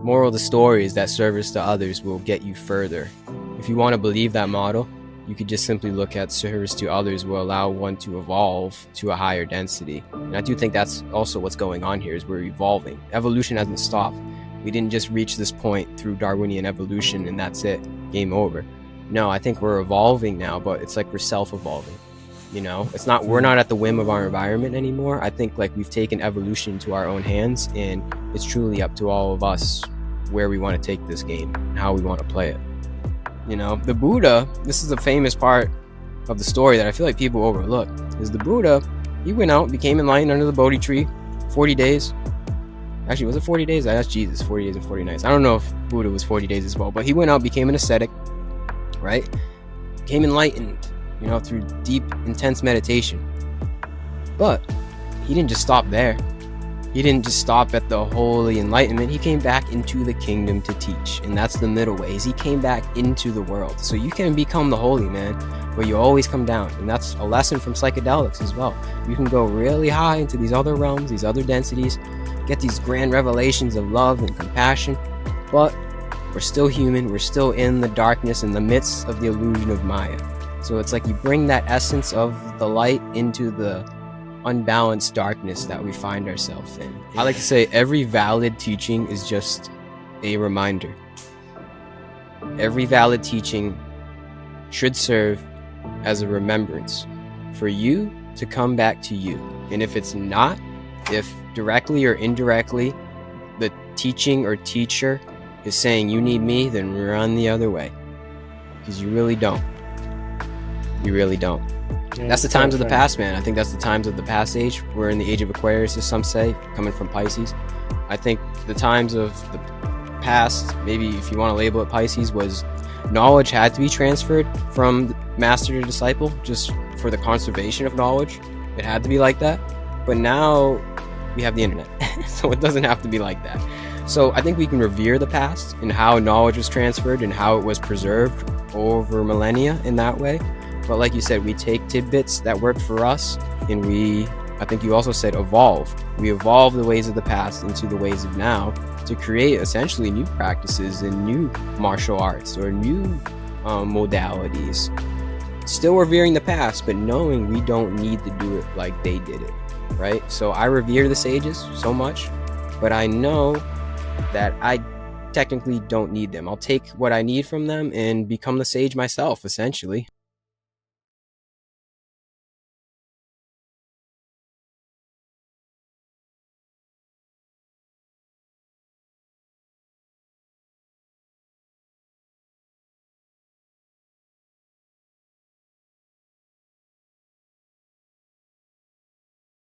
Moral of the story is that service to others will get you further. If you want to believe that model, you could just simply look at service to others will allow one to evolve to a higher density. And I do think that's also what's going on here, is we're evolving. Evolution hasn't stopped. We didn't just reach this point through Darwinian evolution and that's it, game over. No, I think we're evolving now, but it's like we're self-evolving. You know, it's not, we're not at the whim of our environment anymore. I think like we've taken evolution into our own hands, and it's truly up to all of us where we want to take this game and how we want to play it. You know, the Buddha, this is a famous part of the story that I feel like people overlook, is the Buddha, he went out, became enlightened under the Bodhi tree, 40 days. Actually, was it 40 days? I asked Jesus, 40 days and 40 nights. I don't know if Buddha was 40 days as well, but he went out, became an ascetic, right? Became enlightened, you know, through deep, intense meditation. But he didn't just stop there. He didn't just stop at the holy enlightenment. He came back into the kingdom to teach. And that's the middle way, is he came back into the world. So you can become the holy man, but you always come down. And that's a lesson from psychedelics as well. You can go really high into these other realms, these other densities, get these grand revelations of love and compassion, but we're still human. We're still in the darkness, in the midst of the illusion of Maya. So it's like you bring that essence of the light into the unbalanced darkness that we find ourselves in. I like to say every valid teaching is just a reminder. Every valid teaching should serve as a remembrance for you to come back to you. And if it's not, if directly or indirectly the teaching or teacher is saying you need me, then run the other way, because you really don't. You really don't. That's the times of the past, man. I think that's the times of the past age. We're in the age of Aquarius, as some say, coming from Pisces. I think the times of the past, maybe if you want to label it Pisces, was knowledge had to be transferred from master to disciple just for the conservation of knowledge. It had to be like that. But now we have the internet, so it doesn't have to be like that. So I think we can revere the past and how knowledge was transferred and how it was preserved over millennia in that way. But like you said, we take tidbits that work for us, and I think you also said evolve. We evolve the ways of the past into the ways of now to create essentially new practices and new martial arts or new modalities. Still revering the past, but knowing we don't need to do it like they did it, right? So I revere the sages so much, but I know that I technically don't need them. I'll take what I need from them and become the sage myself, essentially.